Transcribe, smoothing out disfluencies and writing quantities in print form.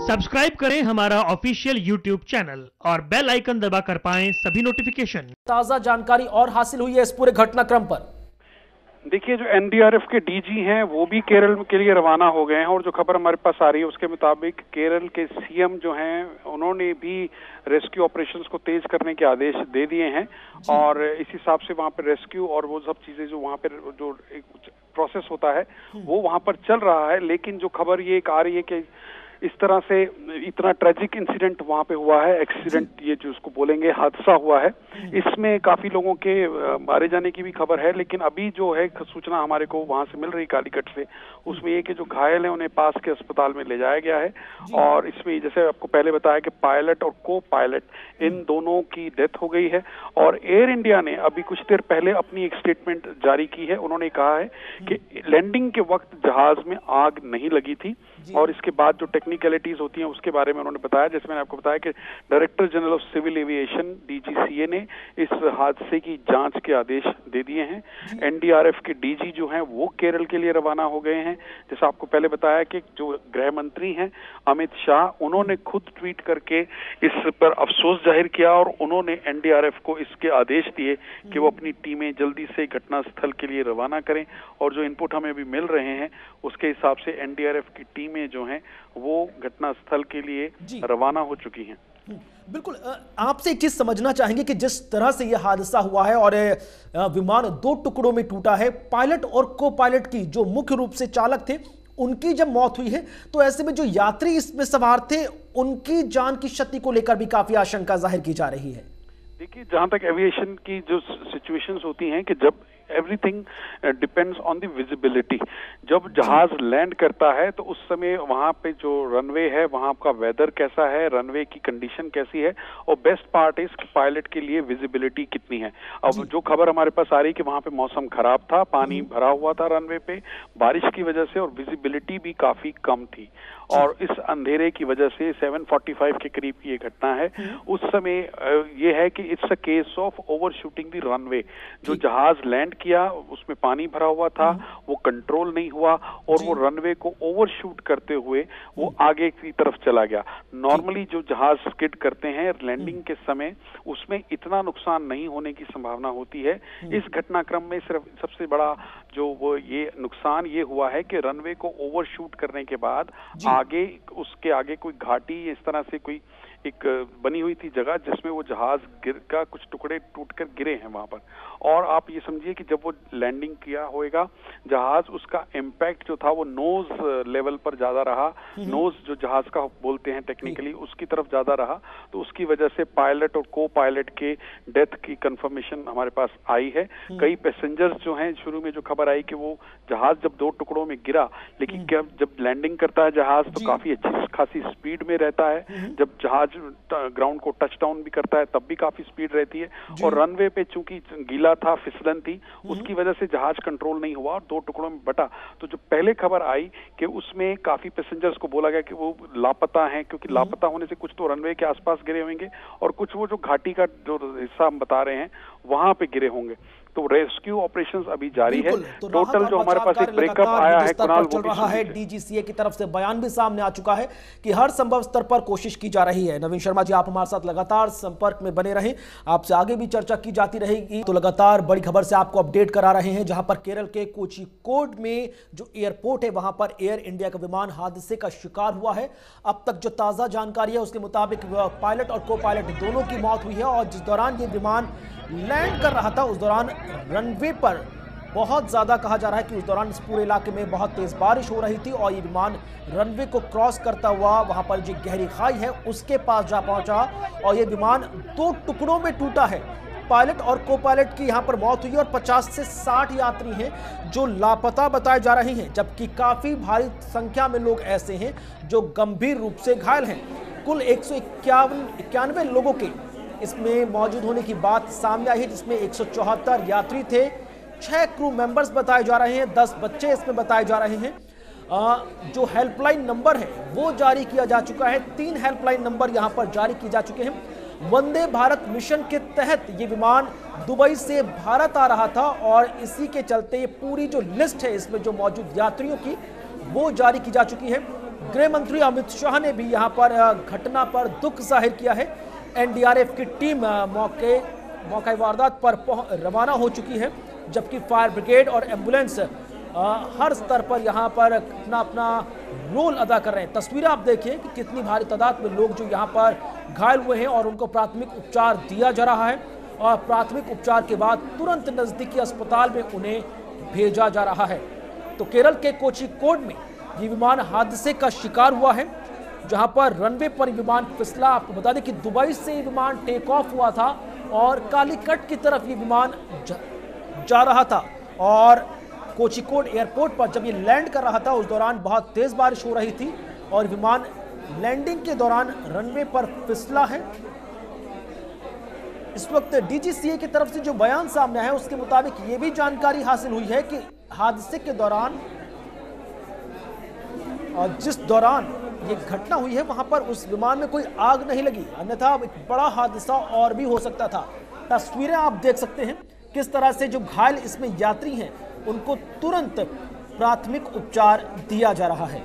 Subscribe करें हमारा official YouTube channel और बेल आइकन दबाकर पाएं सभी नोटिफिकेशन। ताजा जानकारी और हासिल हुई है इस पूरे घटनाक्रम पर। देखिए, जो एनडीआरएफ के डीजी हैं वो भी केरल के लिए रवाना हो गए हैं और जो खबर हमारे पास आ रही है उसके मुताबिक केरल के सीएम जो हैं उन्होंने भी रेस्क्यू ऑपरेशंस को तेज करने के आदेश दे दिए हैं और इस हिसाब से वहां पर रेस्क्यू और वो सब चीजें जो वहां पर जो एक प्रोसेस होता है वो वहां पर चल रहा है। लेकिन जो खबर ये एक आ रही है कि इस तरह से इतना ट्रेजिक इंसिडेंट वहां पे हुआ है, एक्सीडेंट ये जो उसको बोलेंगे हादसा हुआ है, इसमें काफी लोगों के मारे जाने की भी खबर है। लेकिन अभी जो है सूचना हमारे को वहां से मिल रही कालीकट से, उसमें ये कि जो घायल हैं उन्हें पास के अस्पताल में ले जाया गया है और इसमें जैसे आपको पहले बताया कि पायलट और को पायलट इन दोनों की डेथ हो गई है। और एयर इंडिया ने अभी कुछ देर पहले अपनी एक स्टेटमेंट जारी की है। उन्होंने कहा है कि लैंडिंग के वक्त जहाज में आग नहीं लगी थी और इसके बाद जो टेक्निकलिटीज होती हैं उसके बारे में उन्होंने बताया, जैसे मैंने आपको बताया कि director general of civil aviation DGCA ने इस हादसे की जांच के आदेश दे दिए हैं। एनडीआरएफ के डीजी जो हैं वो केरल के लिए रवाना हो गए हैं। जैसे आपको पहले बताया कि जो गृह मंत्री हैं अमित शाह, उन्होंने खुद ट्वीट करके इस पर अफसोस जाहिर किया और उन्होंने एनडीआरएफ को इसके आदेश दिए कि वो अपनी टीमें जल्दी से घटनास्थल के लिए रवाना करें। और जो इनपुट हमें अभी मिल रहे हैं उसके हिसाब से एनडीआरएफ की टीमें जो हैं वो घटनास्थल के लिए रवाना हो चुकी हैं। बिल्कुल, आपसे एक चीज समझना चाहेंगे कि जिस तरह से यह हादसा हुआ है और विमान 2 टुकड़ों में टूटा है, पायलट और को पायलट की जो मुख्य रूप से चालक थे उनकी जब मौत हुई है तो ऐसे में जो यात्री इसमें सवार थे उनकी जान की क्षति को लेकर भी काफी आशंका जाहिर की जा रही है। देखिए, जहां तक एविएशन की जो सिचुएशंस होती हैं कि जब everything depends on the visibility, जब जहाज लैंड करता है तो उस समय वहां पे जो रनवे है वहां का वेदर कैसा है, रनवे की कंडीशन कैसी है और बेस्ट पार्ट इज पायलट के लिए विजिबिलिटी कितनी है। अब जो खबर हमारे पास आ रही है कि वहां पे मौसम खराब था, पानी भरा हुआ था रनवे पे बारिश की वजह से और विजिबिलिटी भी काफी कम थी और इस अंधेरे की वजह से 7:45 के करीब की ये घटना है। उस समय ये है कि it's a case of over shooting the runway. जो जहाज लैंड किया उसमें पानी भरा हुआ था, वो कंट्रोल नहीं हुआ और वो रनवे को ओवर शूट करते हुए वो आगे की तरफ चला गया। नॉर्मली जो जहाज स्किड करते हैं लैंडिंग के समय उसमें इतना नुकसान नहीं होने की संभावना होती है। इस घटनाक्रम में सिर्फ सबसे बड़ा जो वो ये नुकसान ये हुआ है कि रनवे को ओवर शूट करने के बाद आगे उसके आगे कोई घाटी इस तरह से कोई एक बनी हुई थी जगह जिसमें वो जहाज गिर का कुछ टुकड़े टूटकर गिरे हैं वहां पर। और आप ये समझिए कि जब वो लैंडिंग किया होएगा जहाज, उसका इम्पैक्ट जो था वो नोज लेवल पर ज्यादा रहा, नोज जो जहाज का बोलते हैं टेक्निकली उसकी तरफ ज्यादा रहा, तो उसकी वजह से पायलट और को पायलट के डेथ की कंफर्मेशन हमारे पास आई है। कई पैसेंजर्स जो हैं, शुरू में जो खबर आई कि वो जहाज जब 2 टुकड़ों में गिरा, लेकिन जब लैंडिंग करता है जहाज तो काफी अच्छी खासी स्पीड में रहता है। जब जहाज ग्राउंड को टच डाउन भी करता है तब भी काफी स्पीड रहती है और रनवे पे चूंकि गीला था, फिसलन थी, उसकी वजह से जहाज कंट्रोल नहीं हुआ और 2 टुकड़ों में बटा। तो जो पहले खबर आई कि उसमें काफी पैसेंजर्स को बोला गया कि वो लापता हैं, क्योंकि लापता होने से कुछ तो रनवे के आसपास गिरे होंगे और कुछ वो जो घाटी का जो हिस्सा हम बता रहे हैं वहां पे गिरे होंगे। तो रेस्क्यू ऑपरेशंस अभी जारी है। तो टोटल जो हमारे पास एक ब्रेकअप आया है कुणाल, चल रहा है, डीजीसीए की तरफ से बयान भी सामने आ चुका है कि हर संभव स्तर पर कोशिश की जा रही है। नवीन शर्मा जी, आप हमारे साथ लगातार संपर्क में बने रहें, आपसे आगे भी चर्चा की जाती रहेगी। तो लगातार बड़ी खबर से आपको अपडेट करा रहे हैं, जहां पर केरल के कोझिकोड में जो एयरपोर्ट है वहां पर एयर इंडिया का विमान हादसे का शिकार हुआ है। अब तक जो ताजा जानकारी है उसके मुताबिक पायलट और को पायलट दोनों की मौत हुई है और जिस दौरान ये विमान लैंड कर रहा था उस दौरान रनवे पर बहुत ज्यादा कहा जा रहा है कि उस दौरान इस पूरे इलाके में बहुत तेज बारिश हो रही थी और ये विमान रनवे को क्रॉस करता हुआ वहां पर जो गहरी खाई है उसके पास जा पहुंचा और ये विमान 2 टुकड़ों में टूटा है। पायलट और को पायलट की यहां पर मौत हुई और 50 से 60 यात्री हैं जो लापता बताए जा रहे हैं, जबकि काफी भारी संख्या में लोग ऐसे हैं जो गंभीर रूप से घायल हैं। कुल 191 लोगों के इसमें मौजूद होने की बात सामने आई है, जिसमें 174 यात्री थे, 6 क्रू मेंबर्स बताए जा रहे हैं, 10 बच्चे इसमें बताए जा रहे हैं। जो हेल्पलाइन नंबर है वो जारी किया जा चुका है, 3 हेल्पलाइन नंबर यहां पर जारी किए जा चुके हैं। वंदे भारत मिशन के तहत ये विमान दुबई से भारत आ रहा था और इसी के चलते ये पूरी जो लिस्ट है इसमें जो मौजूद यात्रियों की वो जारी की जा चुकी है। गृह मंत्री अमित शाह ने भी यहां पर घटना पर दुख जाहिर किया है। एनडीआरएफ की टीम मौका वारदात पर रवाना हो चुकी है, जबकि फायर ब्रिगेड और एम्बुलेंस हर स्तर पर यहां पर अपना अपना रोल अदा कर रहे हैं। तस्वीरें आप देखिए कि कितनी भारी तादाद में लोग जो यहां पर घायल हुए हैं और उनको प्राथमिक उपचार दिया जा रहा है और प्राथमिक उपचार के बाद तुरंत नजदीकी अस्पताल में उन्हें भेजा जा रहा है। तो केरल के कोझिकोड में ये विमान हादसे का शिकार हुआ है, जहां पर रनवे पर विमान फिसला। आपको बता दें कि दुबई से विमान टेक ऑफ हुआ था और कालीकट की तरफ ये विमान जा रहा था और कोझिकोड एयरपोर्ट पर जब ये लैंड कर रहा था उस दौरान बहुत तेज बारिश हो रही थी और विमान लैंडिंग के दौरान रनवे पर फिसला है। इस वक्त डीजीसीए की तरफ से जो बयान सामने आया है उसके मुताबिक ये भी जानकारी हासिल हुई है कि हादसे के दौरान और जिस दौरान ये घटना हुई है वहां पर उस विमान में कोई आग नहीं लगी, अन्यथा एक बड़ा हादसा और भी हो सकता था। तस्वीरें आप देख सकते हैं किस तरह से जो घायल इसमें यात्री हैं उनको तुरंत प्राथमिक उपचार दिया जा रहा है।